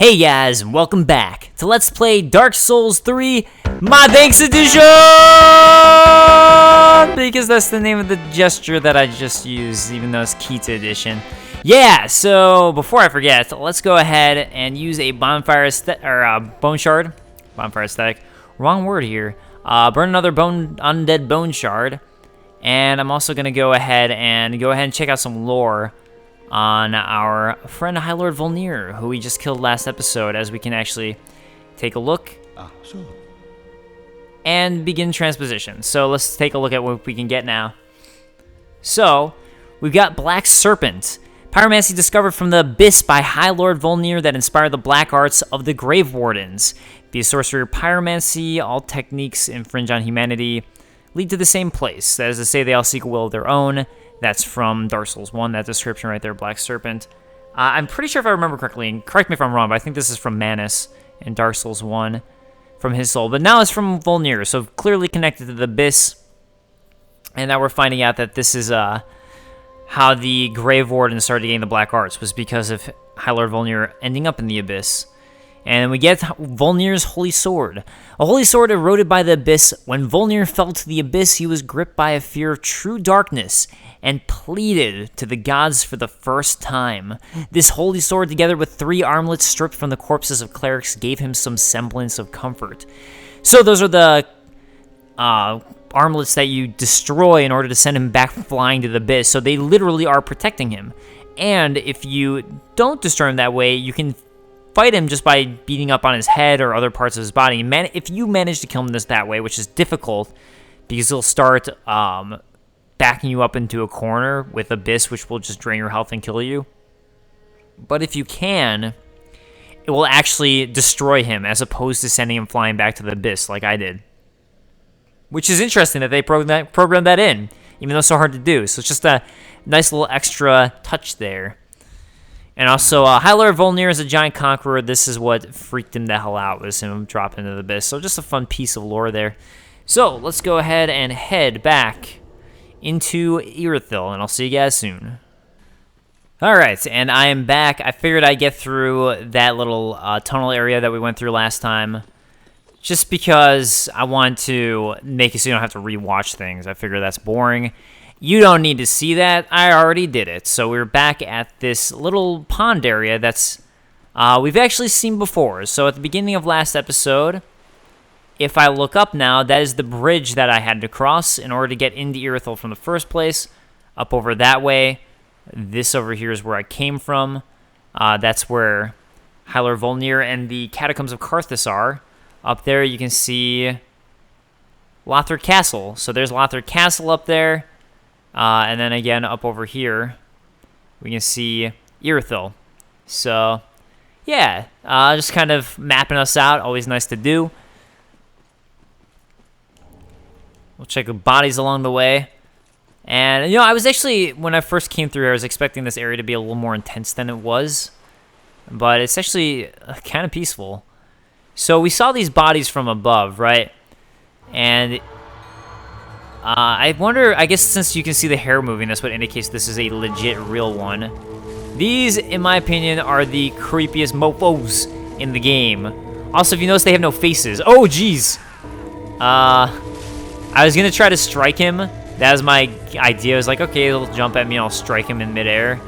Hey guys, and welcome back to Let's Play Dark Souls 3 My Thanks Edition! Because that's the name of the gesture that I just used, even though it's Kita Edition. Yeah, so before I forget, let's go ahead and use a bonfire bone shard. Bonfire aesthetic. Wrong word here. Burn another undead bone shard. And I'm also going to go ahead and check out some lore on our friend High Lord Volnir, who we just killed last episode, as we can actually take a look and begin transposition. So let's take a look at what we can get now. So we've got Black Serpent. Pyromancy discovered from the Abyss by High Lord Volnir that inspired the black arts of the Grave Wardens. Be a sorcerer, pyromancy, all techniques infringe on humanity, lead to the same place. That is to say, they all seek a will of their own. That's from Dark Souls 1, that description right there, Black Serpent. I'm pretty sure if I remember correctly, and correct me if I'm wrong, but I think this is from Manus in Dark Souls 1, from his soul. But now it's from Volnir, so clearly connected to the Abyss. And now we're finding out that this is how the Grave Warden started getting the Black Arts, was because of High Lord Volnir ending up in the Abyss. And we get Volnir's Holy Sword. A holy sword eroded by the Abyss. When Volnir fell to the Abyss, he was gripped by a fear of true darkness and pleaded to the gods for the first time. This holy sword, together with 3 armlets stripped from the corpses of clerics, gave him some semblance of comfort. So those are the armlets that you destroy in order to send him back flying to the Abyss. So they literally are protecting him. And if you don't destroy him that way, you can fight him just by beating up on his head or other parts of his body. If you manage to kill him that way, which is difficult, because he'll start backing you up into a corner with Abyss, which will just drain your health and kill you. But if you can, it will actually destroy him, as opposed to sending him flying back to the Abyss like I did. Which is interesting that they programmed that in, even though it's so hard to do. So it's just a nice little extra touch there. And also, High Lord Volnir is a giant conqueror. This is what freaked him the hell out, was him dropping into the Abyss. So just a fun piece of lore there. So let's go ahead and head back into Irithyll, and I'll see you guys soon. Alright, and I am back. I figured I'd get through that little tunnel area that we went through last time, just because I want to make it so you don't have to rewatch things. I figure that's boring. You don't need to see that. I already did it. So we're back at this little pond area that's we've actually seen before. So at the beginning of last episode, if I look up now, that is the bridge that I had to cross in order to get into Irithyll from the first place. Up over that way. This over here is where I came from. That's where High Lord Volnir and the Catacombs of Karthus are. Up there you can see Lothar Castle. So there's Lothar Castle up there. And then again, up over here, we can see Irithyll. So, yeah, just kind of mapping us out. Always nice to do. We'll check the bodies along the way. And, I was actually, when I first came through here, I was expecting this area to be a little more intense than it was. But it's actually kind of peaceful. So we saw these bodies from above, right? And I wonder, I guess since you can see the hair moving, that's what indicates this is a legit real one. These, in my opinion, are the creepiest mofos in the game. Also, if you notice, they have no faces. Oh, jeez. I was going to try to strike him. That was my idea. I was like, okay, he'll jump at me and I'll strike him in midair.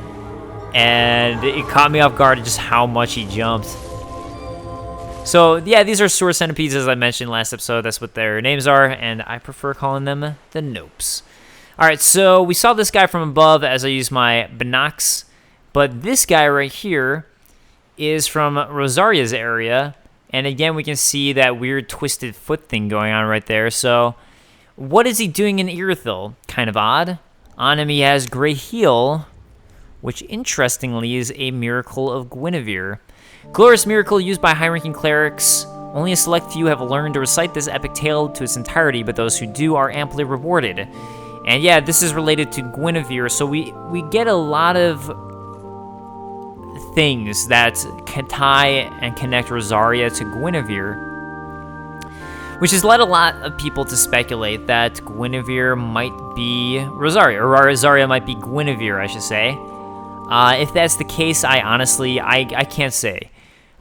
And it caught me off guard just how much he jumped. So, yeah, these are sewer centipedes, as I mentioned last episode. That's what their names are, and I prefer calling them the Nopes. Alright, so we saw this guy from above as I used my binocs, but this guy right here is from Rosaria's area, and again, we can see that weird twisted foot thing going on right there. So, what is he doing in Irithyll? Kind of odd. On him, he has Grey Heel, which, interestingly, is a miracle of Gwynevere. Glorious miracle used by high-ranking clerics. Only a select few have learned to recite this epic tale to its entirety, but those who do are amply rewarded. And yeah, this is related to Gwynevere, so we get a lot of things that can tie and connect Rosaria to Gwynevere, which has led a lot of people to speculate that Gwynevere might be Rosaria, or Rosaria might be Gwynevere, I should say. If that's the case, I honestly can't say.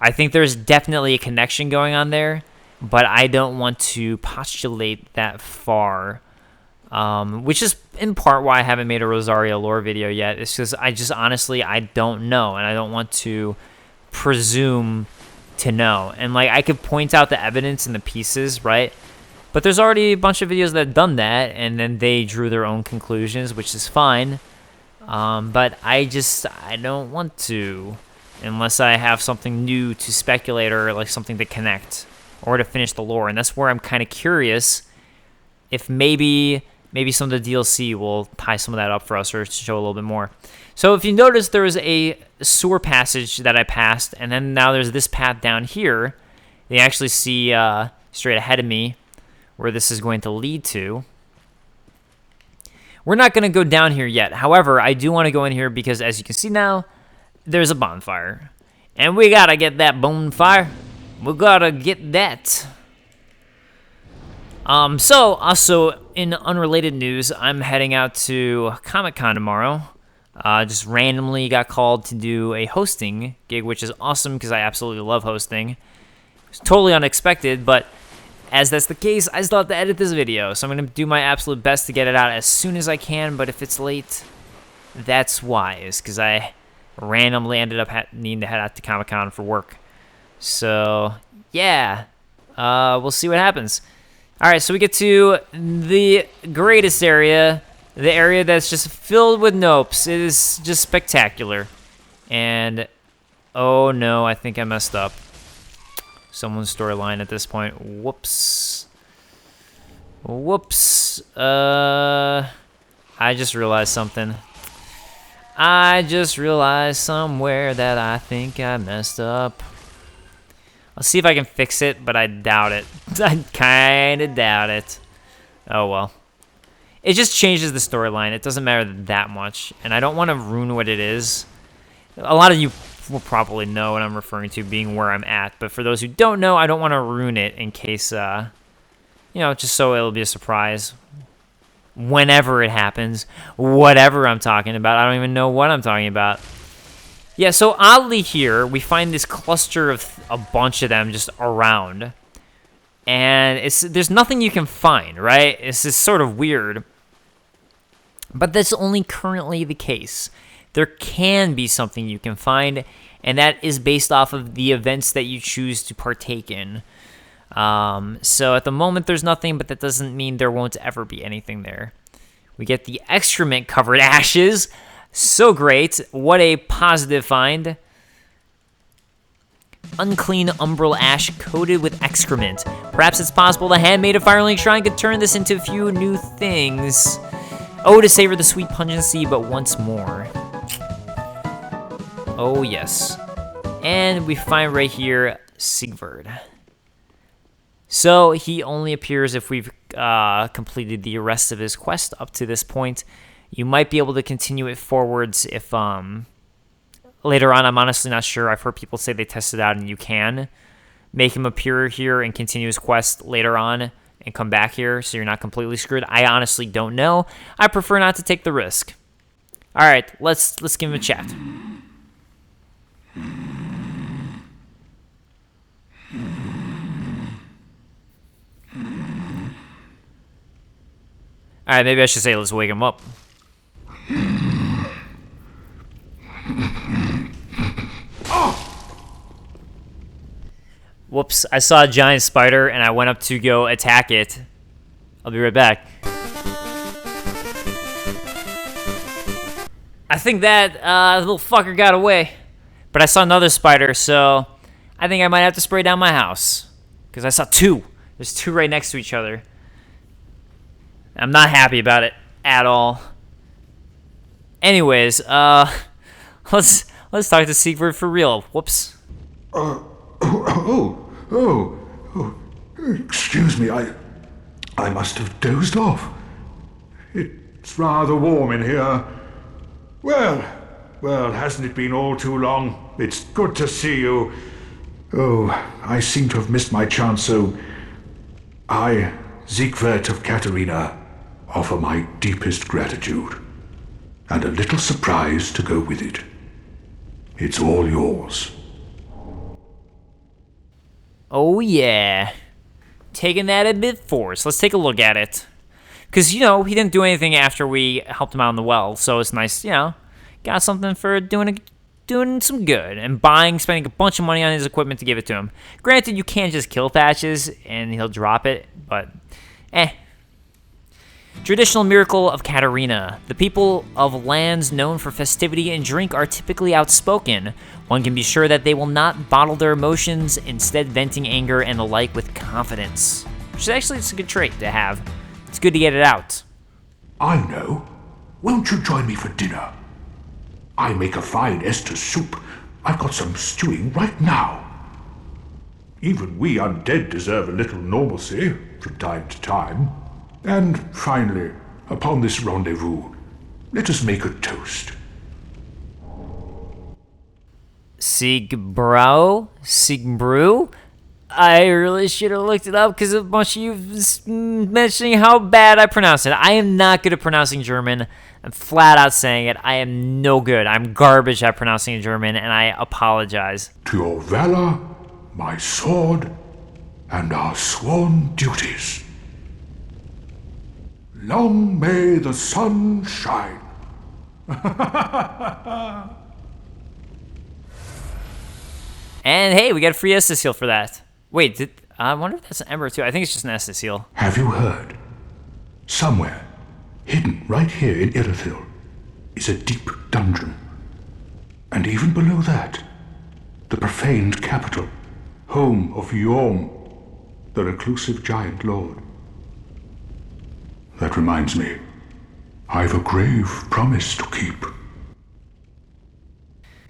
I think there's definitely a connection going on there, but I don't want to postulate that far. Which is in part why I haven't made a Rosaria lore video yet. It's because I don't know, and I don't want to presume to know. And like, I could point out the evidence and the pieces, right? But there's already a bunch of videos that have done that, and then they drew their own conclusions, which is fine. But I don't want to, unless I have something new to speculate or like something to connect or to finish the lore. And that's where I'm kind of curious if maybe some of the DLC will tie some of that up for us or show a little bit more. So if you notice, there was a sewer passage that I passed, and then now there's this path down here. You actually see straight ahead of me where this is going to lead to. We're not going to go down here yet. However, I do want to go in here because, as you can see now, there's a bonfire. And we got to get that bonfire. We got to get that. So, also, in unrelated news, I'm heading out to Comic-Con tomorrow. Just randomly got called to do a hosting gig, which is awesome because I absolutely love hosting. It's totally unexpected, but as that's the case, I still have to edit this video, so I'm going to do my absolute best to get it out as soon as I can, but if it's late, that's why. It's because I randomly ended up needing to head out to Comic-Con for work. So, yeah, we'll see what happens. All right, so we get to the greatest area, the area that's just filled with nopes. It is just spectacular. And, oh no, I think I messed up. Someone's storyline at this point. Whoops. Whoops. I just realized something. I just realized somewhere that I think I messed up. I'll see if I can fix it, but I doubt it. I kind of doubt it. Oh, well. It just changes the storyline. It doesn't matter that much, and I don't want to ruin what it is. A lot of you will probably know what I'm referring to being where I'm at, but for those who don't know, I don't want to ruin it in case, just so it'll be a surprise. Whenever it happens, whatever I'm talking about, I don't even know what I'm talking about. Yeah, so oddly here, we find this cluster of a bunch of them just around. And there's nothing you can find, right? It's just sort of weird. But that's only currently the case. There can be something you can find, and that is based off of the events that you choose to partake in. So at the moment, there's nothing, but that doesn't mean there won't ever be anything there. We get the excrement-covered ashes. So great. What a positive find. Unclean umbral ash coated with excrement. Perhaps it's possible the handmaid of Firelink Shrine could turn this into a few new things. Oh, to savor the sweet pungency, but once more. Oh, yes. And we find right here Sigvard. So he only appears if we've completed the rest of his quest up to this point. You might be able to continue it forwards if, later on, I'm honestly not sure. I've heard people say they tested out and you can make him appear here and continue his quest later on and come back here so you're not completely screwed. I honestly don't know. I prefer not to take the risk. All right, let's give him a chat. All right, maybe I should say let's wake him up. Whoops, I saw a giant spider and I went up to go attack it. I'll be right back. I think that little fucker got away. But I saw another spider, so I think I might have to spray down my house. Because I saw two. There's two right next to each other. I'm not happy about it at all. Anyways, let's talk to Sigvard for real. Whoops. Excuse me, I must have dozed off. It's rather warm in here. Well, hasn't it been all too long? It's good to see you. Oh, I seem to have missed my chance, so I, Siegward of Katarina, offer my deepest gratitude. And a little surprise to go with it. It's all yours. Oh, yeah. Taking that a bit force. Let's take a look at it. Because, you know, he didn't do anything after we helped him out in the well. So it's nice, you know, got something for doing some good. And spending a bunch of money on his equipment to give it to him. Granted, you can't just kill Patches and he'll drop it. But, Traditional miracle of Katarina. The people of lands known for festivity and drink are typically outspoken. One can be sure that they will not bottle their emotions, instead venting anger and the like with confidence. Which is actually it's a good trait to have. It's good to get it out. I know. Won't you join me for dinner? I make a fine Estus soup. I've got some stewing right now. Even we undead deserve a little normalcy from time to time. And finally, upon this rendezvous, let us make a toast. Siegbrew? I really should have looked it up because a bunch of you mentioning how bad I pronounce it. I am not good at pronouncing German. I'm flat out saying it. I am no good. I'm garbage at pronouncing German, and I apologize. To your valor, my sword, and our sworn duties. Long may the sun shine. And hey, we got a free Estus Seal for that. Wait, I wonder if that's an Ember too. I think it's just an Estus Seal. Have you heard? Somewhere, hidden right here in Irithyll, is a deep dungeon. And even below that, the profaned capital, home of Yhorm, the reclusive giant lord. That reminds me, I've a grave promise to keep.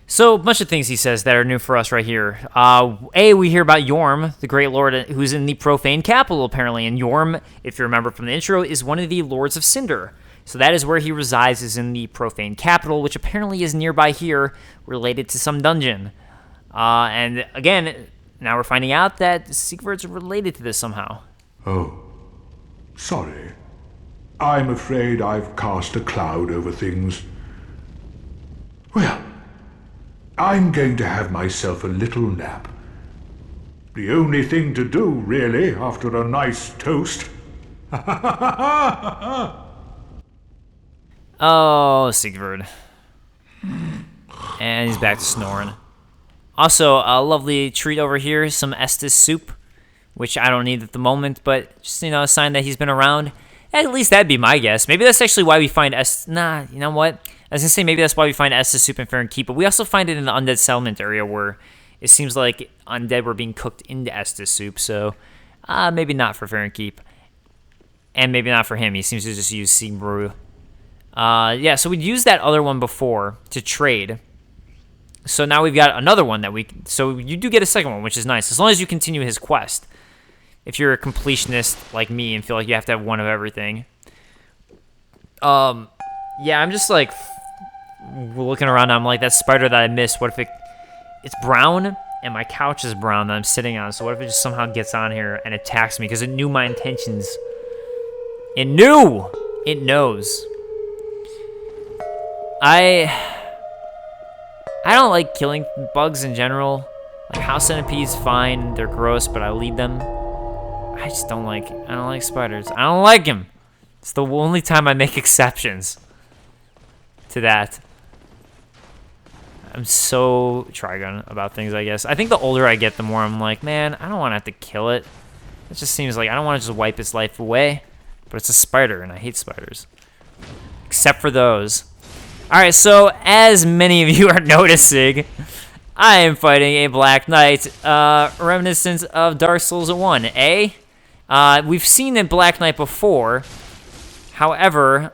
So, a bunch of things he says that are new for us right here. We hear about Yhorm, the Great Lord, who's in the profane capital, apparently. And Yhorm, if you remember from the intro, is one of the Lords of Cinder. So that is where he resides, is in the profane capital, which apparently is nearby here, related to some dungeon. And again, now we're finding out that Siegfried's related to this somehow. Oh, sorry. I'm afraid I've cast a cloud over things. Well, I'm going to have myself a little nap. The only thing to do, really, after a nice toast. Oh, Siegfried. And he's back to snoring. Also, a lovely treat over here, some Estus soup, which I don't need at the moment, but just, you know, a sign that he's been around. At least that'd be my guess. Maybe that's actually why we find Nah, you know what? I was going to say maybe that's why we find Estus soup in Fair Keep, but we also find it in the undead settlement area where it seems like undead were being cooked into Estus soup, so maybe not for Fair Keep. And maybe not for him. He seems to just use Siegbrew. Yeah, so we'd used that other one before to trade. So now we've got another one that so you do get a second one, which is nice, as long as you continue his quest. If you're a completionist like me and feel like you have to have one of everything. Yeah, I'm just like looking around. I'm like, that spider that I missed, what if it's brown and my couch is brown that I'm sitting on, so what if it just somehow gets on here and attacks me because it knew my intentions? It knows. I don't like killing bugs in general. Like house centipedes, fine, they're gross, but I lead them. I don't like spiders. I don't like them. It's the only time I make exceptions to that. I'm so Trigun about things, I guess. I think the older I get, the more I'm like, man, I don't want to have to kill it. It just seems like I don't want to just wipe its life away. But it's a spider, and I hate spiders. Except for those. Alright, so as many of you are noticing, I am fighting a Black Knight, reminiscent of Dark Souls 1, eh? We've seen a Black Knight before. However,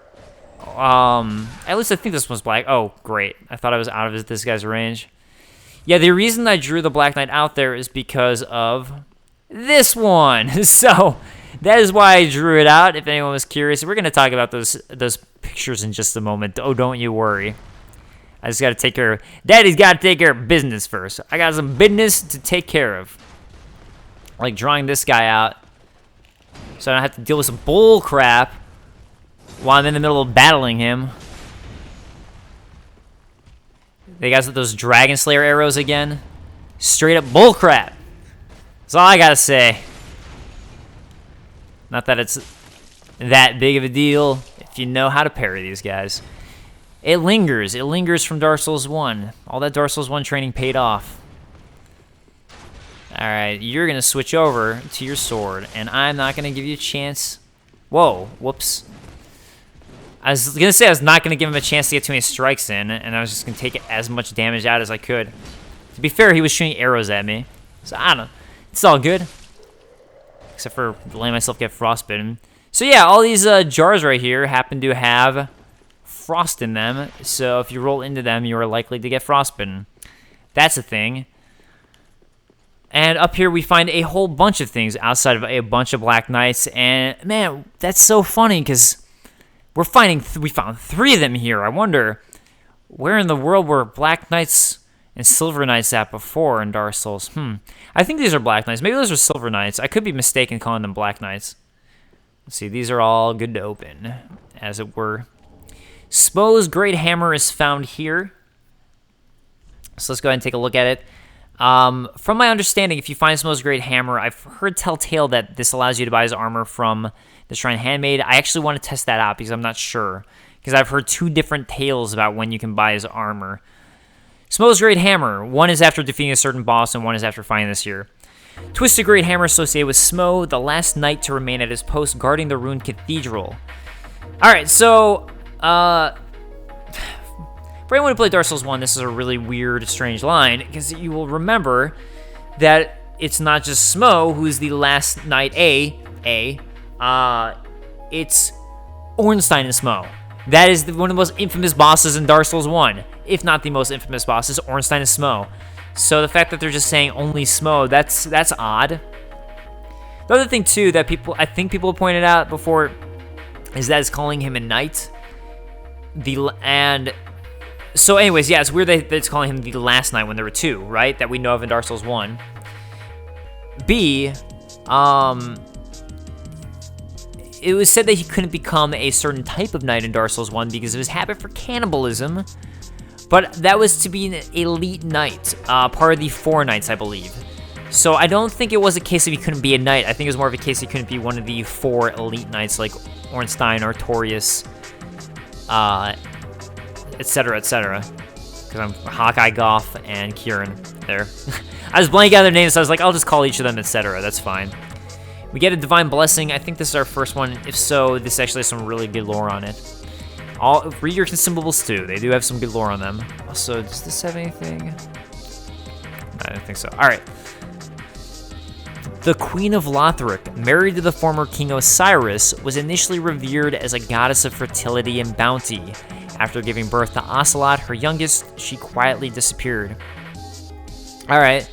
at least I think this one's black. Oh, great. I thought I was out of this guy's range. Yeah, the reason I drew the Black Knight out there is because of this one. So, that is why I drew it out, if anyone was curious. We're going to talk about those pictures in just a moment. Oh, don't you worry. I just got to take care of... Daddy's got to take care of business first. I got some business to take care of. Like drawing this guy out. So I don't have to deal with some bull crap while I'm in the middle of battling him. They got those Dragon Slayer arrows again. Straight up bull crap. That's all I gotta say. Not that it's that big of a deal if you know how to parry these guys. It lingers. It lingers from Dark Souls 1. All that Dark Souls 1 training paid off. Alright, you're going to switch over to your sword, and I'm not going to give you a chance. Whoa, whoops. I was going to say I was not going to give him a chance to get too many strikes in, and I was just going to take as much damage out as I could. To be fair, he was shooting arrows at me, so I don't know. It's all good. Except for letting myself get frostbitten. So yeah, all these jars right here happen to have frost in them, so if you roll into them, you are likely to get frostbitten. That's a thing. And up here we find a whole bunch of things outside of a bunch of Black Knights, and man, that's so funny because we found 3 of them here. I wonder where in the world were Black Knights and Silver Knights at before in Dark Souls. I think these are Black Knights. Maybe those are Silver Knights. I could be mistaken calling them Black Knights. Let's see, these are all good to open, as it were. Smo's Great Hammer is found here. So let's go ahead and take a look at it. From my understanding, if you find Smo's Great Hammer, I've heard telltale that this allows you to buy his armor from the Shrine Handmaid. I actually want to test that out because I'm not sure. Because I've heard 2 different tales about when you can buy his armor. Smo's Great Hammer. One is after defeating a certain boss, and one is after finding this here. Twisted Great Hammer associated with Smo, the last knight to remain at his post guarding the ruined cathedral. Alright, so... for anyone who played Dark Souls 1, this is a really weird, strange line, because you will remember that it's not just Smo who's the last knight it's Ornstein and Smo. That is one of the most infamous bosses in Dark Souls 1, if not the most infamous boss, is Ornstein and Smo. So the fact that they're just saying only Smo, that's odd. The other thing, too, that I think people have pointed out before is that it's calling him a knight. So anyways, yeah, it's weird that it's calling him the last knight when there were 2, right? That we know of in Dark Souls 1. B, it was said that he couldn't become a certain type of knight in Dark Souls 1 because of his habit for cannibalism. But that was to be an elite knight, part of the 4 knights, I believe. So I don't think it was a case of he couldn't be a knight. I think it was more of a case he couldn't be one of the 4 elite knights like Ornstein, Artorias, etc., etc. Because I'm Hawkeye, Goth, and Kieran there. I was blanking out their names, so I was like, I'll just call each of them, etc. That's fine. We get a Divine Blessing. I think this is our first one. If so, this actually has some really good lore on it. Read your consumables too. They do have some good lore on them. Also, does this have anything? I don't think so. Alright. The Queen of Lothric, married to the former King Osiris, was initially revered as a goddess of fertility and bounty. After giving birth to Ocelot, her youngest, she quietly disappeared. Alright,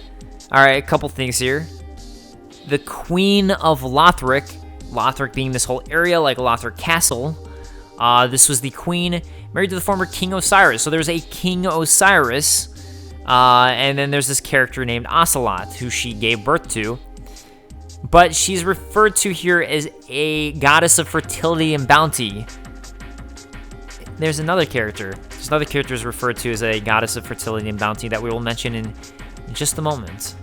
a couple things here. The Queen of Lothric, Lothric being this whole area like Lothric Castle, this was the queen married to the former King Osiris. So there's a King Osiris, and then there's this character named Ocelot, who she gave birth to. But she's referred to here as a goddess of fertility and bounty. There's another character. There's another character is referred to as a goddess of fertility and bounty that we will mention in just a moment.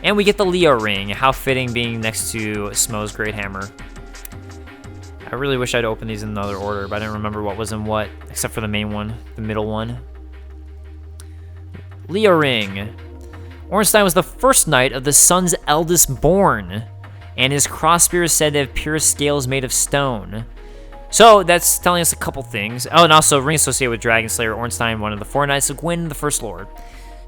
And we get the Leo ring. How fitting being next to Smo's Great Hammer. I really wish I'd opened these in another order, but I didn't remember what was in what, except for the main one, the middle one. Leo ring. Ornstein was the first knight of the son's eldest born, and his crossbeam is said to have pure scales made of stone. So that's telling us a couple things. Oh, and also ring associated with Dragon Slayer Ornstein, one of the 4 knights of Gwyn, the First Lord.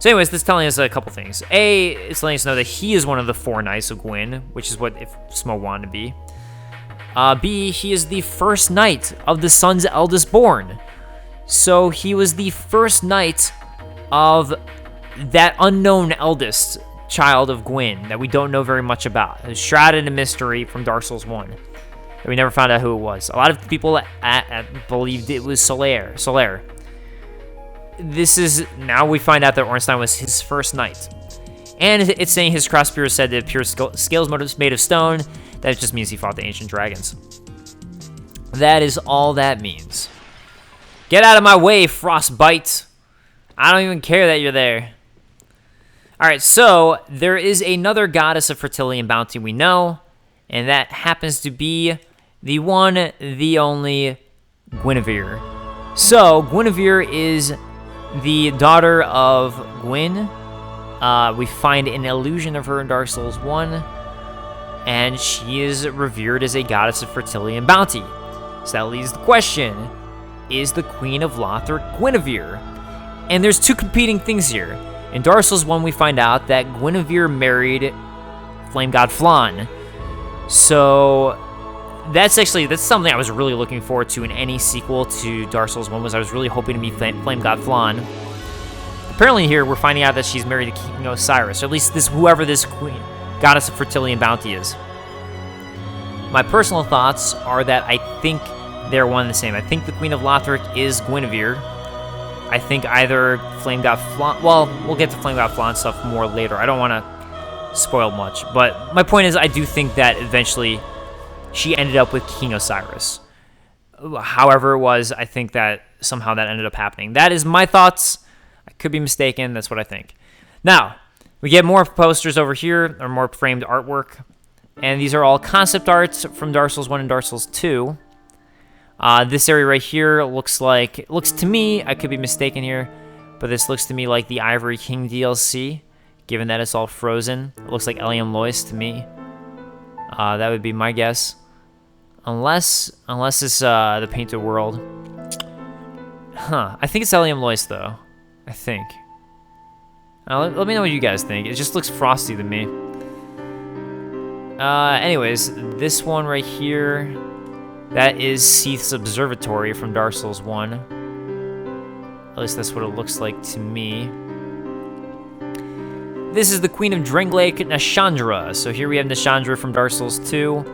So anyways, this is telling us a couple things. A, it's letting us know that he is one of the 4 knights of Gwyn, which is what if Smo wanted to be. B, he is the first knight of the son's eldest born. So he was the first knight of that unknown eldest child of Gwyn that we don't know very much about. It's shrouded in mystery from Dark Souls 1. And we never found out who it was. A lot of people believed it was Solaire. This is, now we find out that Ornstein was his first knight. And it's saying his crossbeam is said to have pure scales made of stone. That just means he fought the ancient dragons. That is all that means. Get out of my way, Frostbite. I don't even care that you're there. All right, so there is another goddess of fertility and bounty we know, and that happens to be the one, the only Gwynevere. So Gwynevere is the daughter of Gwyn. We find an illusion of her in Dark Souls 1, and she is revered as a goddess of fertility and bounty. So that leaves the question, is the Queen of Lothric Gwynevere? And there's two competing things here. In Dark Souls 1, we find out that Gwynevere married Flame God Flan. So that's something I was really looking forward to in any sequel to Dark Souls 1, was I was really hoping to meet Flame God Flan. Apparently here, we're finding out that she's married to King Osiris, or at least whoever this queen, goddess of fertility and bounty is. My personal thoughts are that I think they're one and the same. I think the Queen of Lothric is Gwynevere. I think either Flame God Flan... Well, we'll get to Flame God Flan stuff more later. I don't want to spoil much. But my point is, I do think that eventually she ended up with King Osiris. However it was, I think that somehow that ended up happening. That is my thoughts. I could be mistaken. That's what I think. Now, we get more posters over here, or more framed artwork. And these are all concept arts from Dark Souls 1 and Dark Souls 2. This area right here looks to me, I could be mistaken here, but this looks to me like the Ivory King DLC, given that it's all frozen. It looks like Eliam Lois to me. That would be my guess. Unless it's the Painted World. I think it's Eliam Lois, though. I think. Let me know what you guys think. It just looks frosty to me. Anyways, this one right here, that is Seath's Observatory from Dark Souls 1. At least that's what it looks like to me. This is the Queen of Drangleic, Nashandra. So here we have Nashandra from Dark Souls 2.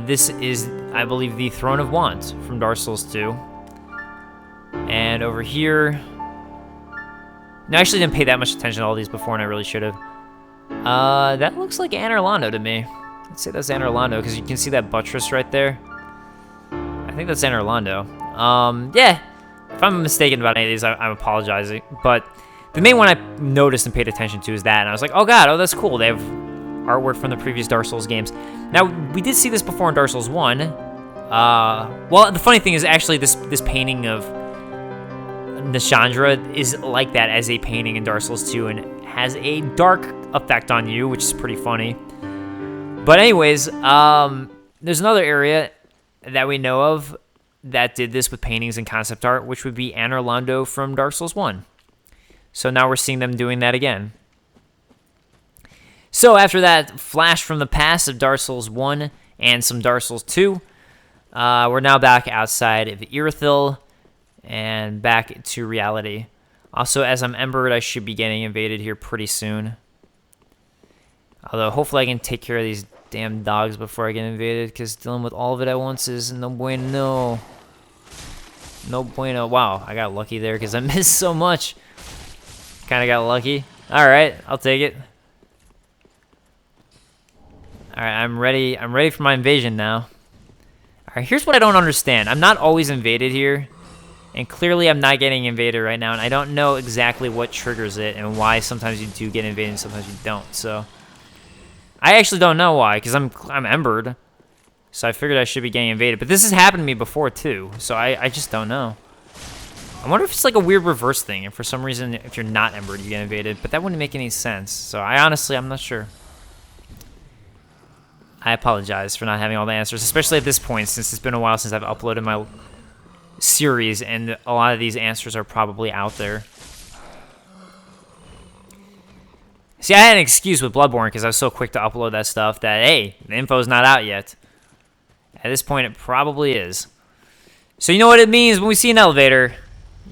This is, I believe, the Throne of Want from Dark Souls 2. And over here... No, I actually didn't pay that much attention to all these before, and I really should have. That looks like Anor Londo to me. Let's say that's Anor Londo, because you can see that buttress right there. I think that's Anor Londo. Yeah, if I'm mistaken about any of these, I'm apologizing. But the main one I noticed and paid attention to is that, and I was like, oh god, oh that's cool. They have artwork from the previous Dark Souls games. Now, we did see this before in Dark Souls 1. Well, the funny thing is actually this painting of Nashandra is like that as a painting in Dark Souls 2 and has a dark effect on you, which is pretty funny. But anyways, there's another area that we know of that did this with paintings and concept art, which would be Anor Londo from Dark Souls 1. So now we're seeing them doing that again. So after that flash from the past of Dark Souls 1 and some Dark Souls 2, we're now back outside of Irithyll and back to reality. Also, as I'm embered, I should be getting invaded here pretty soon. Although, hopefully I can take care of these damn dogs before I get invaded, because dealing with all of it at once is no bueno. No bueno. Wow, I got lucky there, because I missed so much. Kind of got lucky. Alright, I'll take it. Alright, I'm ready. I'm ready for my invasion now. Alright, here's what I don't understand. I'm not always invaded here. And clearly I'm not getting invaded right now, and I don't know exactly what triggers it and why sometimes you do get invaded and sometimes you don't. So I actually don't know why, because I'm embered. So I figured I should be getting invaded. But this has happened to me before too, so I just don't know. I wonder if it's like a weird reverse thing, and for some reason if you're not embered you get invaded, but that wouldn't make any sense. So I'm not sure. I apologize for not having all the answers, especially at this point, since it's been a while since I've uploaded my series, and a lot of these answers are probably out there. See, I had an excuse with Bloodborne because I was so quick to upload that stuff that, hey, the info's not out yet. At this point, it probably is. So you know what it means when we see an elevator?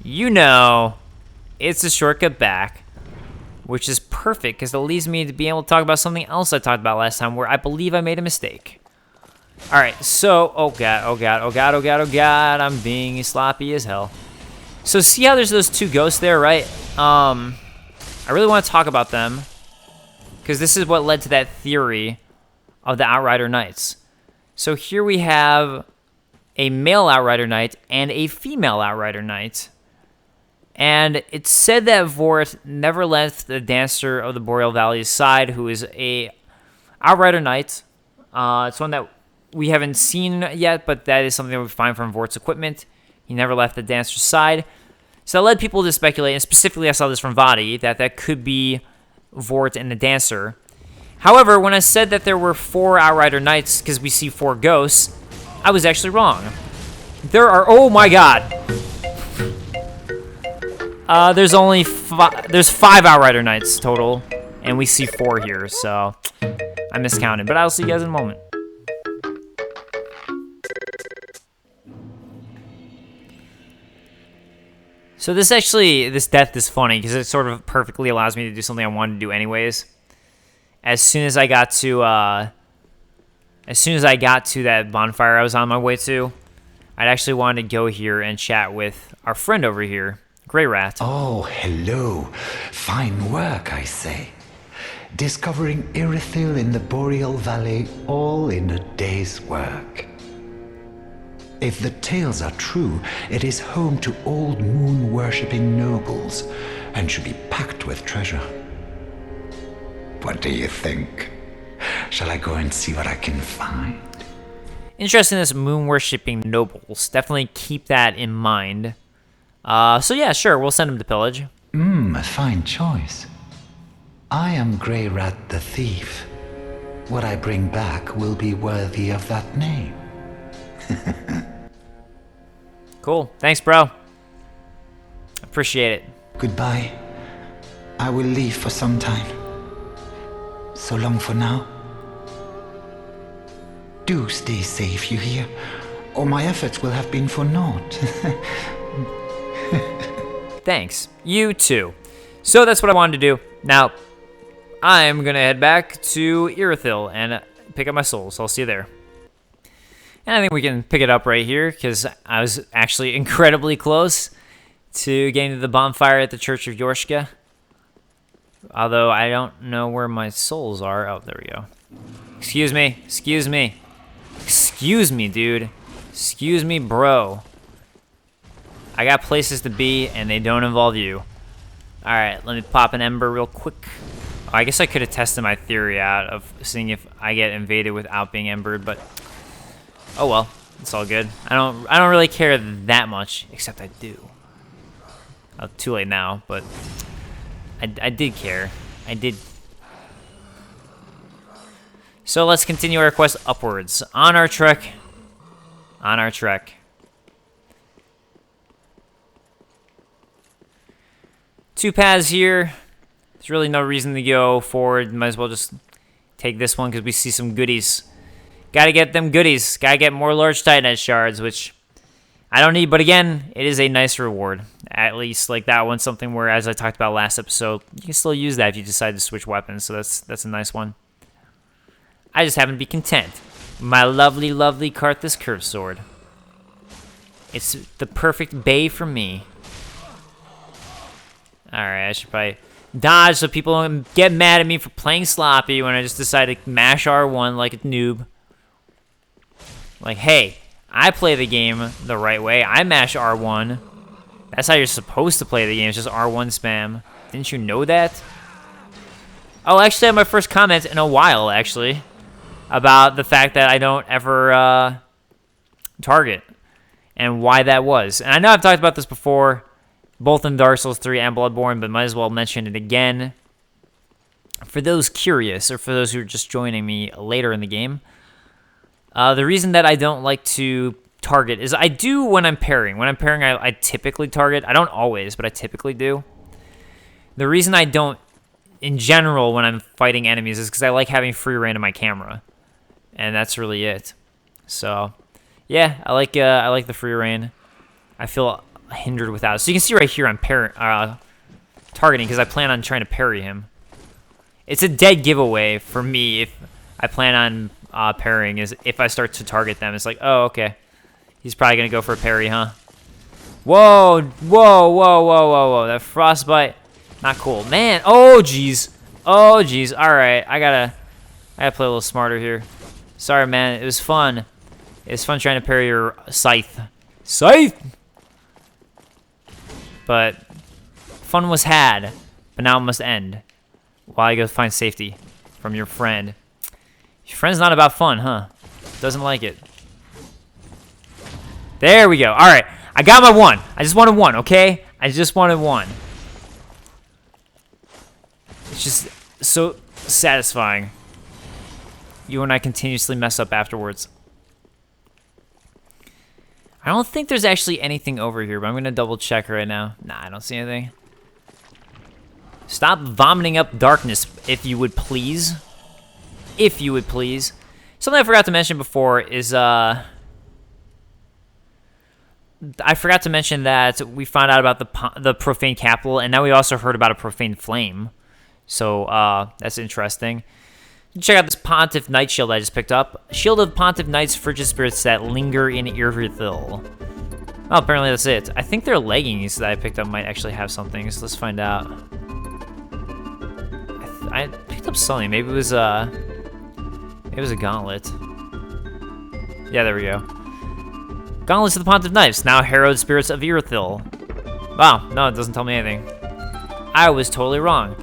You know it's a shortcut back, which is perfect because it leads me to be able to talk about something else I talked about last time where I believe I made a mistake. Alright, so, oh god, I'm being sloppy as hell. So see how there's those two ghosts there, right? I really want to talk about them, because this is what led to that theory of the Outrider Knights. So here we have a male Outrider Knight and a female Outrider Knight. And it's said that Vort never left the Dancer of the Boreal Valley's side, who is a Outrider Knight. It's one that we haven't seen yet, but that is something that we find from Vort's equipment. He never left the Dancer's side. So that led people to speculate, and specifically I saw this from Vadi, that could be Vort and the Dancer. However, when I said that there were 4 Outrider Knights, because we see 4 ghosts, I was actually wrong. There are, oh my god. There's only 5 Outrider Knights total, and we see 4 here, so I miscounted. But I'll see you guys in a moment. So this death is funny, because it sort of perfectly allows me to do something I wanted to do anyways. As soon as I got to that bonfire I was on my way to, I'd actually wanted to go here and chat with our friend over here, Grey Rat. Oh, hello. Fine work, I say. Discovering Irithyll in the Boreal Valley, all in a day's work. If the tales are true, it is home to old moon-worshipping nobles, and should be packed with treasure. What do you think? Shall I go and see what I can find? Interesting, this moon-worshipping nobles. Definitely keep that in mind. So yeah, sure, we'll send him to pillage. A fine choice. I am Grey Rat the Thief. What I bring back will be worthy of that name. Cool. Thanks, bro. Appreciate it. Goodbye. I will leave for some time. So long for now. Do stay safe, you hear? Or my efforts will have been for naught. Thanks. You too. So that's what I wanted to do. Now, I'm going to head back to Irithyll and pick up my soul, so I'll see you there. And I think we can pick it up right here, because I was actually incredibly close to getting to the bonfire at the Church of Yorshka. Although I don't know where my souls are. Oh, there we go. Excuse me. Excuse me. Excuse me, dude. Excuse me, bro. I got places to be, and they don't involve you. Alright, let me pop an ember real quick. Oh, I guess I could have tested my theory out of seeing if I get invaded without being embered, but oh well, it's all good. I don't really care that much, except I do. Oh, too late now, but I did care. I did. So let's continue our quest upwards. On our trek. On our trek. Two paths here. There's really no reason to go forward. Might as well just take this one because we see some goodies. Gotta get them goodies. Gotta get more large Titanite shards, which I don't need, but again, it is a nice reward. At least, like, that one's something where, as I talked about last episode, you can still use that if you decide to switch weapons, so that's a nice one. I just happen to be content. My lovely, lovely Karthus Curved Sword. It's the perfect bay for me. Alright, I should probably dodge so people don't get mad at me for playing sloppy when I just decide to mash R1 like a noob. Like, hey, I play the game the right way. I mash R1. That's how you're supposed to play the game. It's just R1 spam. Didn't you know that? I'll actually have my first comment in a while, actually, about the fact that I don't ever target and why that was. And I know I've talked about this before, both in Dark Souls 3 and Bloodborne, but might as well mention it again. For those curious, or for those who are just joining me later in the game, the reason that I don't like to target is I do when I'm parrying. When I'm parrying, I typically target. I don't always, but I typically do. The reason I don't, in general, when I'm fighting enemies is because I like having free reign of my camera. And that's really it. So, yeah, I like the free reign. I feel hindered without it. So you can see right here I'm targeting because I plan on trying to parry him. It's a dead giveaway for me if I plan on parrying, is if I start to target them. It's like, oh, okay. He's probably going to go for a parry, huh? Whoa, whoa, whoa, whoa, whoa, whoa. That frostbite, not cool. Man, oh, jeez. Oh, jeez. All right, I gotta play a little smarter here. Sorry, man. It was fun. It was fun trying to parry your scythe. Scythe! But Fun was had, but now it must end. While I go find safety from your friend. Your friend's not about fun, huh? Doesn't like it. There we go. All right, I got my one. I just wanted one, okay? I just wanted one. It's just so satisfying. You and I continuously mess up afterwards. I don't think there's actually anything over here, but I'm going to double check right now. Nah, I don't see anything. Stop vomiting up darkness, if you would please. If you would please. Something I forgot to mention before is, I forgot to mention that we found out about the profane capital, and now we also heard about a profane flame. So, that's interesting. Check out this Pontiff Knight shield I just picked up. Shield of Pontiff Knight's frigid spirits that linger in Irithyll. Oh, apparently that's it. I think their leggings that I picked up might actually have something, so let's find out. I picked up something. Maybe it was a gauntlet. Yeah, there we go. Gauntlets of the Pontiff Knights, now herald spirits of Irithyll. Wow, no, it doesn't tell me anything. I was totally wrong.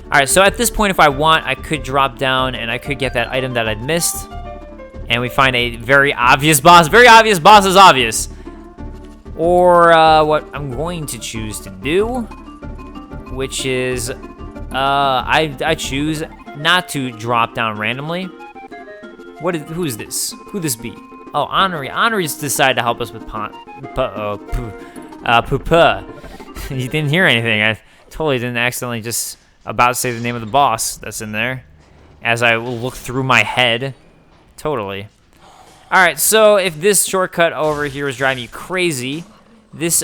Alright, so at this point, if I want, I could drop down and I could get that item that I'd missed. And we find a very obvious boss. Very obvious boss is obvious. Or what I'm going to choose to do, which is I choose not to drop down randomly. Who's this? Who this be? Oh, Honorary. Honorary's decided to help us with Pupa. You didn't hear anything. I totally didn't accidentally just about to say the name of the boss that's in there. As I look through my head. Totally. Alright, so if this shortcut over here is driving you crazy, this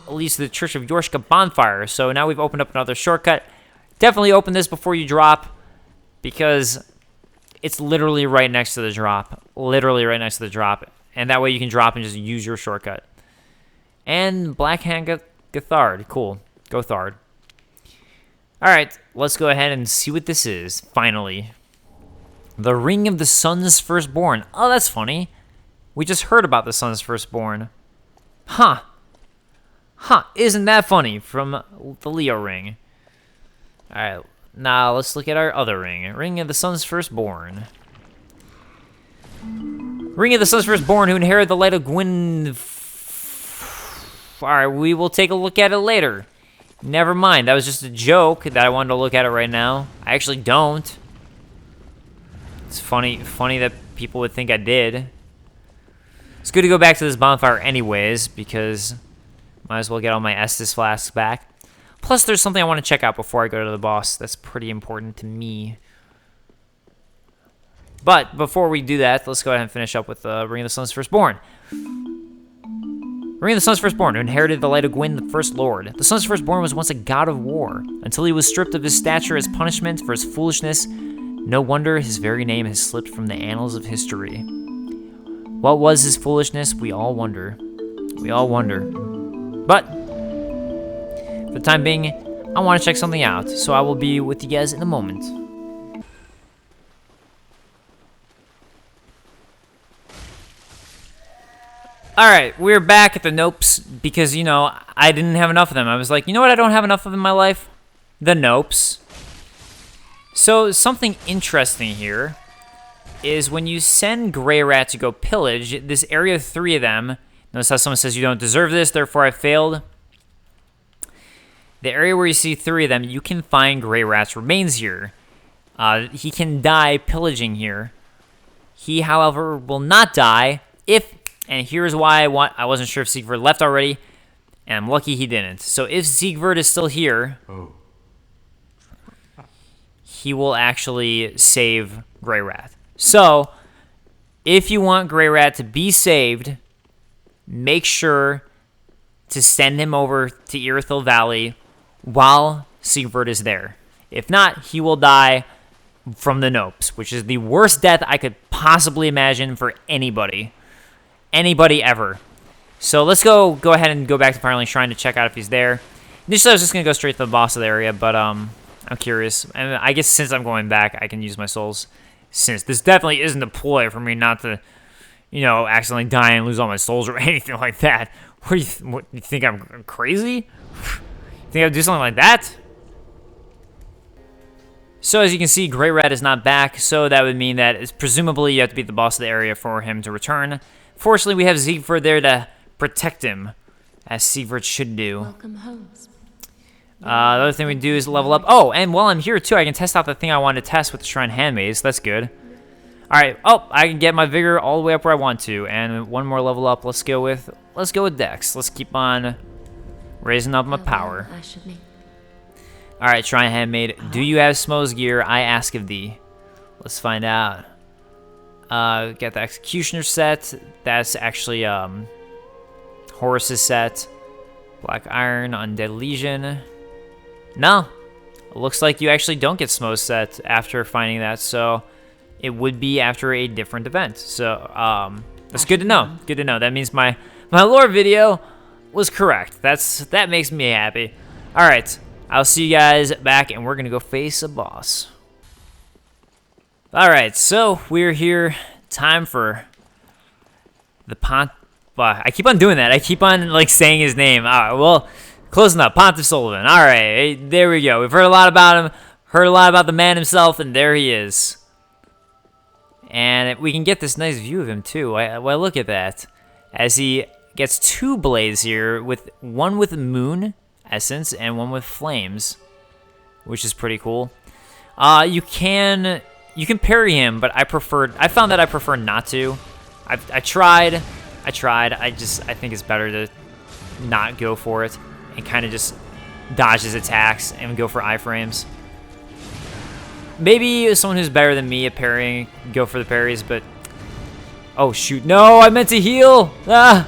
leads to the Church of Yorshka bonfire. So now we've opened up another shortcut. Definitely open this before you drop, because it's literally right next to the drop. Literally right next to the drop. And that way you can drop and just use your shortcut. And Blackhand Gothard. Cool. Gothard. Alright, let's go ahead and see what this is, finally. The Ring of the Sun's Firstborn. Oh, that's funny. We just heard about the Sun's Firstborn. Huh. Huh, isn't that funny? From the Leo Ring. Alright, now let's look at our other ring. Ring of the Sun's Firstborn. Ring of the Sun's Firstborn who inherited the light of Gwynevere. Alright, we will take a look at it later. Never mind, that was just a joke that I wanted to look at it right now. I actually don't. It's funny that people would think I did. It's good to go back to this bonfire anyways, because might as well get all my Estus flasks back. Plus, there's something I want to check out before I go to the boss. That's pretty important to me. But before we do that, let's go ahead and finish up with Ring of the Sun's Firstborn. Ring of the Sun's Firstborn, who inherited the light of Gwyn, the First Lord. The Sun's Firstborn was once a god of war, until he was stripped of his stature as punishment for his foolishness. No wonder his very name has slipped from the annals of history. What was his foolishness? We all wonder. We all wonder. But, for the time being, I want to check something out, so I will be with you guys in a moment. Alright, we're back at the Nopes because, you know, I didn't have enough of them. I was like, you know what I don't have enough of in my life? The Nopes. So, something interesting here is when you send Greirat to go pillage, this area of 3 of them, notice how someone says you don't deserve this, therefore I failed. The area where you see 3 of them, you can find Greirat's remains here. He can die pillaging here. He, however, will not die if... And here's why I wasn't sure if Siegvard left already, and I'm lucky he didn't. So if Siegvard is still here, he will actually save Greirat. So, if you want Greirat to be saved, make sure to send him over to Irithyll Valley while Siegvard is there. If not, he will die from the Nopes, which is the worst death I could possibly imagine for anybody. Anybody ever. So let's go ahead and go back to Firelink Shrine to check out if he's there. Initially, I was just going to go straight to the boss of the area, but I'm curious. And I guess since I'm going back, I can use my souls. Since this definitely isn't a ploy for me not to, you know, accidentally die and lose all my souls or anything like that. What, you think I'm crazy? You Think I'd do something like that? So as you can see, Grey Rat is not back, so that would mean that presumably you have to beat the boss of the area for him to return. Fortunately, we have Siegfried there to protect him, as Siegfried should do. Welcome home. The other thing we do is level up. Oh, and while I'm here too, I can test out the thing I wanted to test with the Shrine Handmaids. That's good. Alright, oh, I can get my vigor all the way up where I want to, and one more level up. Let's go with Dex. Let's keep on raising up my power. Alright, Shrine Handmaid, do you have Smo's gear? I ask of thee. Let's find out. Got the Executioner set. That's actually Horus's set. Black Iron, Undead Legion. No, it looks like you actually don't get Smo's set after finding that, so it would be after a different event. So that's good to know. Good to know. That means my lore video was correct. That makes me happy. All right, I'll see you guys back, and we're gonna go face a boss. All right, so we're here. Time for the I keep on doing that. I keep on like saying his name. All right, well, close enough. Pontiff Sulyvahn. All right, there we go. We've heard a lot about him. Heard a lot about the man himself, and there he is. And we can get this nice view of him too. Well, look at that. As he gets two blades here, with one with moon essence and one with flames, which is pretty cool. You can parry him, but I found that I prefer not to. I tried. I think it's better to not go for it and kind of just dodge his attacks and go for iframes. Maybe someone who's better than me at parrying go for the parries, but oh shoot, no, I meant to heal. Ah,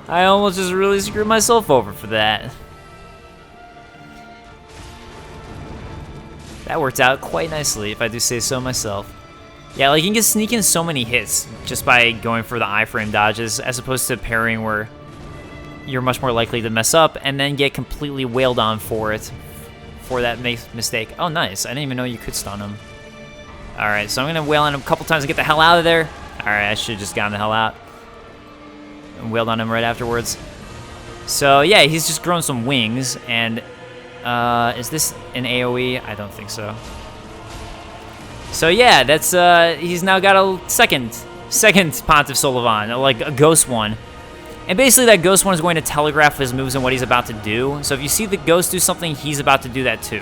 I almost just really screwed myself over for that. That worked out quite nicely, if I do say so myself. Yeah, like you can sneak in so many hits just by going for the iframe dodges, as opposed to parrying where you're much more likely to mess up and then get completely wailed on for that mistake. Oh, nice. I didn't even know you could stun him. Alright, so I'm going to wail on him a couple times and get the hell out of there. Alright, I should have just gotten the hell out. And wailed on him right afterwards. So, yeah, he's just grown some wings, and is this an AoE? I don't think so. So yeah, that's he's now got a second Pontiff Sulyvahn, like a ghost one. And basically that ghost one is going to telegraph his moves and what he's about to do. So if you see the ghost do something, he's about to do that too.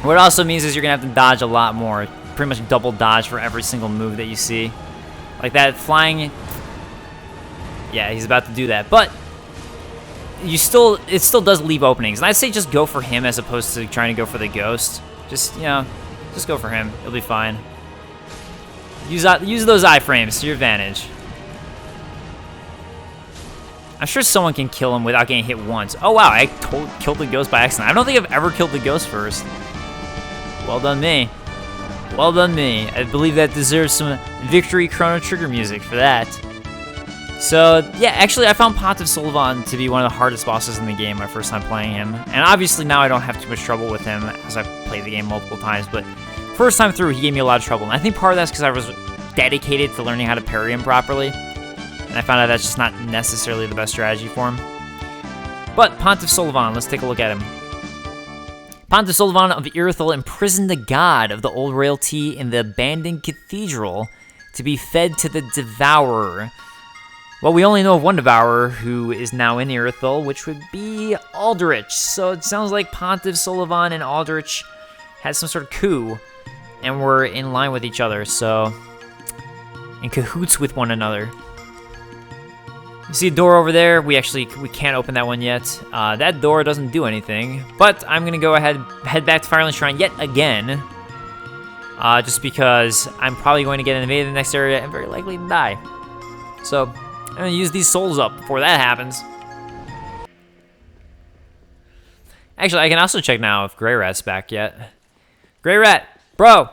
What it also means is you're going to have to dodge a lot more. Pretty much double dodge for every single move that you see. Like that flying. Yeah, he's about to do that. But it still does leave openings. And I'd say just go for him as opposed to trying to go for the ghost. Just, you know, just go for him. It'll be fine. Use those iframes to your advantage. I'm sure someone can kill him without getting hit once. Oh, wow, I killed the ghost by accident. I don't think I've ever killed the ghost first. Well done me. Well done me. I believe that deserves some victory Chrono Trigger music for that. So, yeah, actually, I found Pontiff Sulyvahn to be one of the hardest bosses in the game my first time playing him. And obviously now I don't have too much trouble with him as I've played the game multiple times, but first time through, he gave me a lot of trouble. And I think part of that's because I was dedicated to learning how to parry him properly. And I found out that's just not necessarily the best strategy for him. But Pontiff Sulyvahn, let's take a look at him. Pontiff Sulyvahn of Irithyll imprisoned the god of the old royalty in the abandoned cathedral to be fed to the devourer. Well, we only know of one devourer who is now in Irithyll, which would be Aldrich. So it sounds like Pontiff Sulyvahn and Aldrich had some sort of coup and were in line with each other, so in cahoots with one another. You see a door over there? We can't open that one yet. That door doesn't do anything, but I'm gonna go ahead, head back to Fireland Shrine yet again, just because I'm probably going to get invaded in the next area and very likely to die. So I'm gonna use these souls up before that happens. Actually, I can also check now if Grey Rat's back yet. Grey Rat, bro!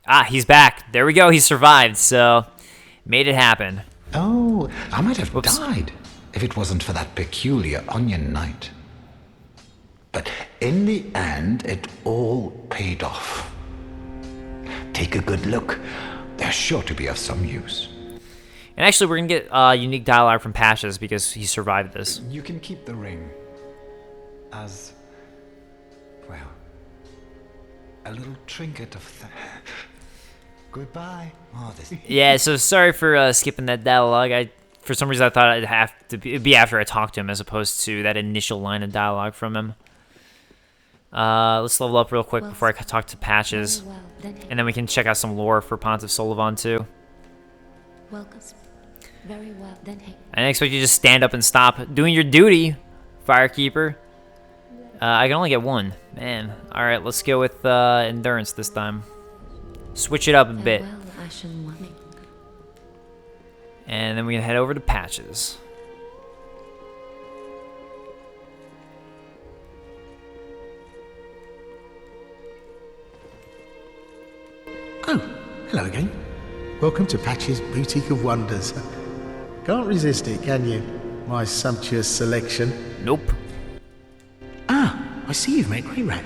Ah, he's back. There we go, he survived, so made it happen. Oh, I might have died if it wasn't for that peculiar onion knight. But in the end, it all paid off. Take a good look. They're sure to be of some use. And actually, we're going to get unique dialogue from Patches because he survived this. You can keep the ring as, well, a little trinket of goodbye. Oh, this. Yeah, so sorry for skipping that dialogue. For some reason, I thought it'd be after I talked to him as opposed to that initial line of dialogue from him. Let's level up real quick before I talk to Patches. And then we can check out some lore for Pontiff Sulyvahn, too. Welcome. Very well, then hey. I didn't expect you to just stand up and stop doing your duty, Firekeeper. I can only get one. Man. Alright, let's go with Endurance this time. Switch it up a bit. And then we can head over to Patches. Oh, hello again. Welcome to Patches' Boutique of Wonders. Can't resist it, can you? My sumptuous selection. Nope. Ah, I see you've met Greyrat.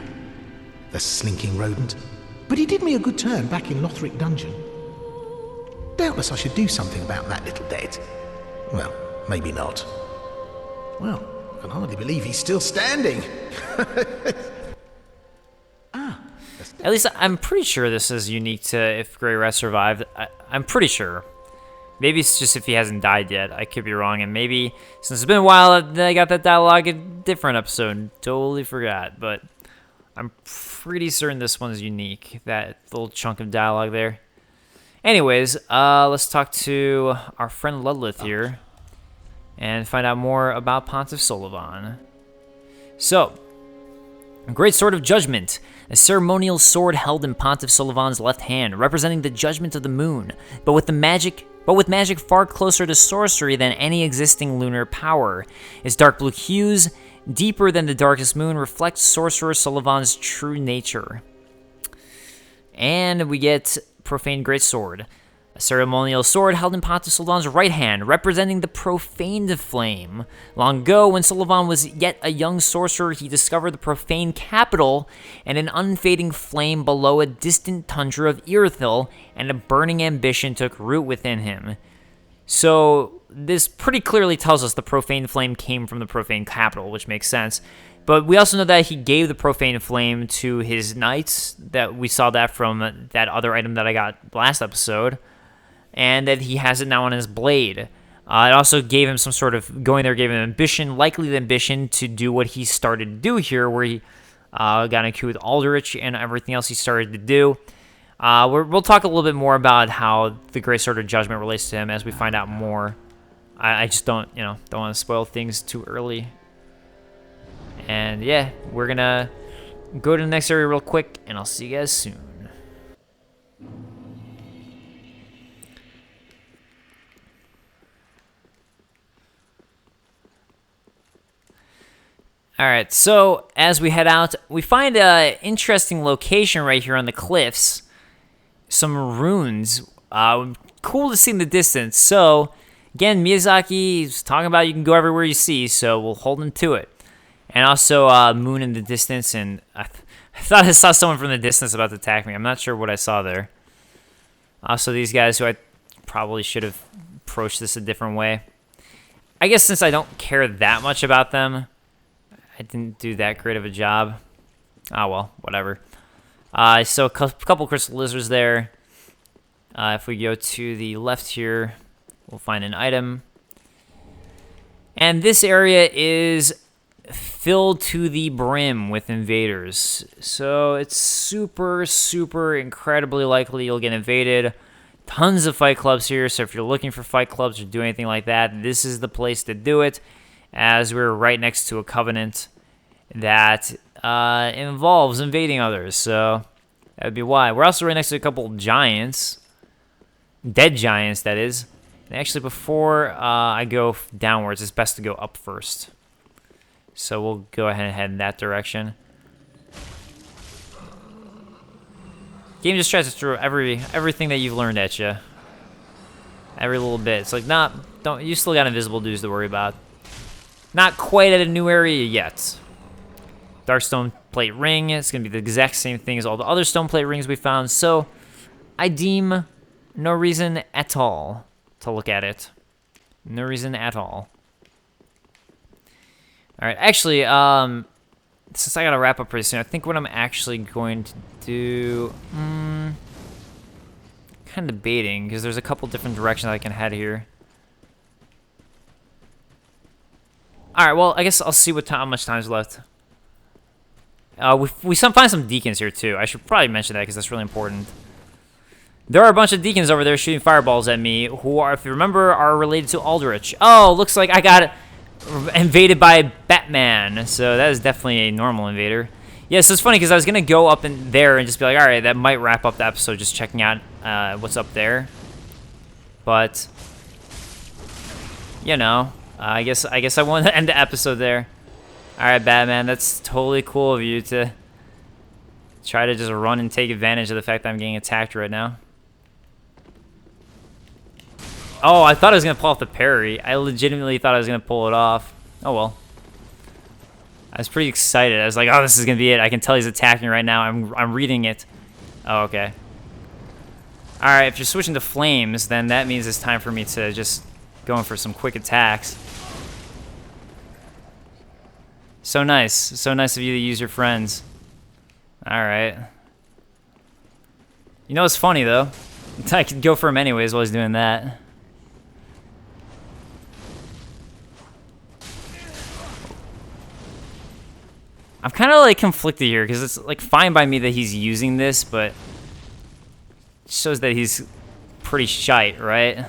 The slinking rodent. But he did me a good turn back in Lothric Dungeon. Doubtless I should do something about that little debt. Well, maybe not. Well, I can hardly believe he's still standing. At least I'm pretty sure this is unique to if Greyrat survived. I'm pretty sure. Maybe it's just if he hasn't died yet. I could be wrong. And maybe since it's been a while that I got that dialogue in a different episode. Totally forgot. But I'm pretty certain this one's unique. That little chunk of dialogue there. Anyways, let's talk to our friend Ludlith here. And find out more about Pontiff Sulyvahn. So, Great Sword of Judgment. A ceremonial sword held in Pontiff Sulyvahn's left hand, representing the judgment of the moon, but with magic far closer to sorcery than any existing lunar power. Its dark blue hues, deeper than the darkest moon, reflect Sorcerer Sulyvahn's true nature. And we get Profane Greatsword. A ceremonial sword held in Pontiff Sulyvahn's right hand, representing the profaned flame. Long ago, when Sulyvahn was yet a young sorcerer, he discovered the profane capital and an unfading flame below a distant tundra of Irithyll, and a burning ambition took root within him. So, this pretty clearly tells us the profane flame came from the profane capital, which makes sense. But we also know that he gave the profane flame to his knights, that we saw that from that other item that I got last episode. And that he has it now on his blade. It also gave him some sort of, gave him ambition, likely the ambition to do what he started to do here, where he got in a queue with Aldrich and everything else he started to do. We'll talk a little bit more about how the Great Sword of Judgment relates to him as we find out more. I just don't want to spoil things too early. And yeah, we're gonna go to the next area real quick, and I'll see you guys soon. Alright, so as we head out, we find an interesting location right here on the cliffs. Some ruins. Cool to see in the distance. So, again, Miyazaki's talking about you can go everywhere you see, so we'll hold him to it. And also, moon in the distance, and I thought I saw someone from the distance about to attack me. I'm not sure what I saw there. Also, these guys who I probably should have approached this a different way. I guess since I don't care that much about them, I didn't do that great of a job. Oh, well, whatever. So a couple crystal lizards there. If we go to the left here, we'll find an item. And this area is filled to the brim with invaders. So it's super, super incredibly likely you'll get invaded. Tons of fight clubs here, so if you're looking for fight clubs or do anything like that, this is the place to do it, as we're right next to a covenant that involves invading others, so that would be why. We're also right next to a couple giants, dead giants, that is. And actually, before I go downwards, it's best to go up first. So we'll go ahead and head in that direction. Game just tries to throw everything that you've learned at you. Every little bit. It's like, nah, don't. You still got invisible dudes to worry about. Not quite at a new area yet. Dark stone plate ring. It's going to be the exact same thing as all the other stone plate rings we found. So, I deem no reason at all to look at it. No reason at all. Alright, actually, since I gotta wrap up pretty soon, I think what I'm actually going to do... kind of debating, because there's a couple different directions I can head here. Alright, well, I guess I'll see how much time's left. We find some deacons here, too. I should probably mention that, because that's really important. There are a bunch of deacons over there shooting fireballs at me, who are, if you remember, are related to Aldrich. Oh, looks like I got invaded by Batman, so that is definitely a normal invader. Yeah, so it's funny, because I was going to go up in there and just be like, alright, that might wrap up the episode, just checking out what's up there. But, you know, I guess I want to end the episode there. Alright, Batman, that's totally cool of you to try to just run and take advantage of the fact that I'm getting attacked right now. Oh, I thought I was going to pull off the parry. I legitimately thought I was going to pull it off. Oh, well. I was pretty excited. I was like, oh, this is going to be it. I can tell he's attacking right now. I'm reading it. Oh, okay. Alright, if you're switching to flames, then that means it's time for me to just go in for some quick attacks. So nice. So nice of you to use your friends. Alright. You know what's funny, though? I could go for him anyways while he's doing that. I'm kind of like conflicted here because it's like fine by me that he's using this, but it shows that he's pretty shite, right?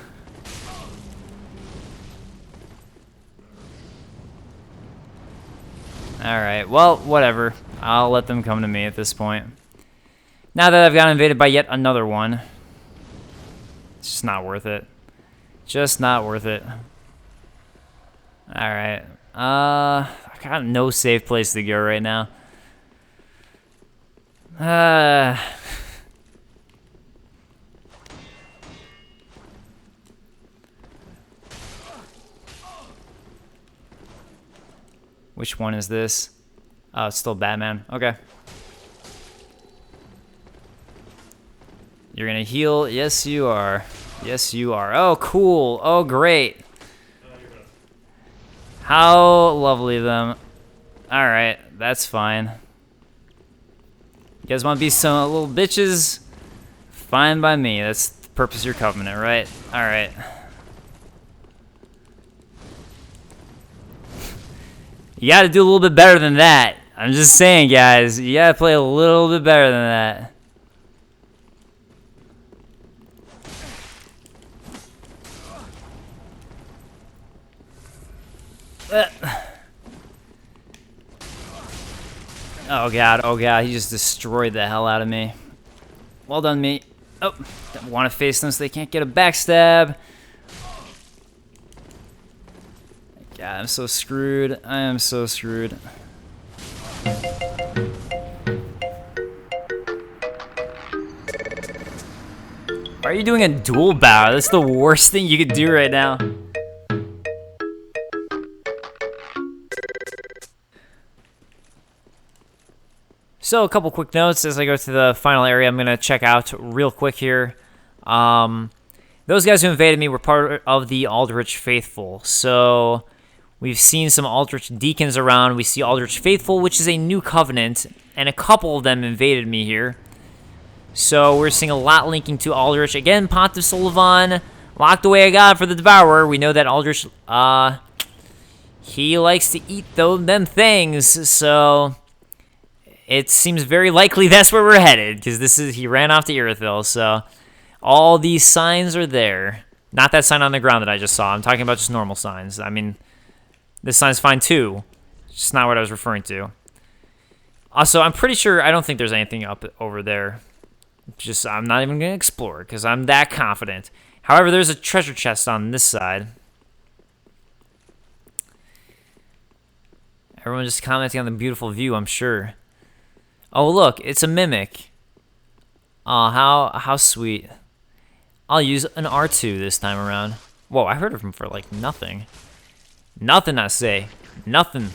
Alright, well, whatever. I'll let them come to me at this point. Now that I've got invaded by yet another one. It's just not worth it. Just not worth it. Alright. I got no safe place to go right now. Which one is this? Oh, it's still Batman. Okay. You're gonna heal? Yes, you are. Yes, you are. Oh, cool. Oh, great. How lovely of them. Alright, that's fine. You guys want to be some little bitches? Fine by me. That's the purpose of your covenant, right? Alright. You gotta do a little bit better than that. I'm just saying, guys. You gotta play a little bit better than that. Oh god, he just destroyed the hell out of me. Well done, me. Oh, don't want to face them so they can't get a backstab. God, I'm so screwed. I am so screwed. Why are you doing a dual bow? That's the worst thing you could do right now. So a couple quick notes as I go to the final area I'm going to check out real quick here. Those guys who invaded me were part of the Aldrich Faithful. So we've seen some Aldrich Deacons around. We see Aldrich Faithful, which is a new covenant, and a couple of them invaded me here. So we're seeing a lot linking to Aldrich. Again, Pontiff Sulyvahn, locked away a god for the Devourer. We know that Aldrich, he likes to eat them things, so it seems very likely that's where we're headed, because he ran off to Irithyll, so all these signs are there. Not that sign on the ground that I just saw. I'm talking about just normal signs. I mean, this sign's fine too. It's just not what I was referring to. Also, I'm pretty sure, I don't think there's anything up over there. Just, I'm not even going to explore, because I'm that confident. However, there's a treasure chest on this side. Everyone just commenting on the beautiful view, I'm sure. Oh, look, it's a mimic. Oh, how sweet. I'll use an R2 this time around. Whoa, I heard of him for, like, nothing. Nothing, I say. Nothing.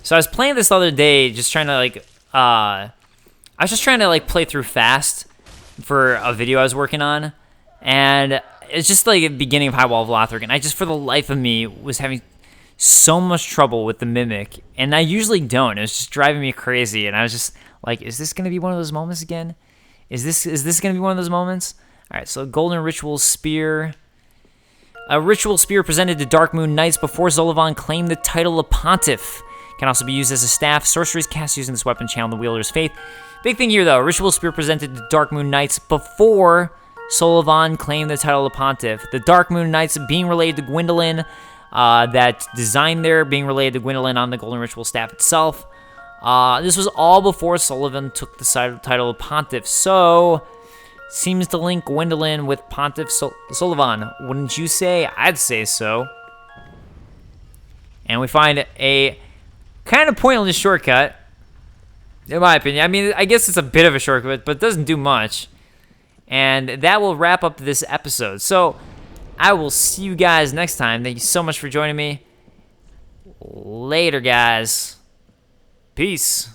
So I was playing this the other day, just trying to, like, I was just trying to, like, play through fast. for a video I was working on, and it's just like the beginning of High Wall of Lothric, and I just, for the life of me, was having so much trouble with the Mimic, and I usually don't. It was just driving me crazy, and I was just like, is this going to be one of those moments again? Is this going to be one of those moments? All right, so Golden Ritual Spear. A Ritual Spear presented to Dark Moon Knights before Sulyvahn claimed the title of Pontiff. Can also be used as a staff. Sorceries cast using this weapon channel the wielder's faith. Big thing here, though. A Ritual Spear presented to Dark Moon Knights before Sulyvahn claimed the title of Pontiff. The Dark Moon Knights being related to Gwendolyn. That design there being related to Gwendolyn on the Golden Ritual Staff itself. This was all before Sulyvahn took the title of Pontiff. So, seems to link Gwendolyn with Pontiff Sulyvahn. Wouldn't you say? I'd say so. And we find a kind of pointless shortcut, in my opinion. I mean, I guess it's a bit of a shortcut, but it doesn't do much. And that will wrap up this episode. So, I will see you guys next time. Thank you so much for joining me. Later, guys. Peace.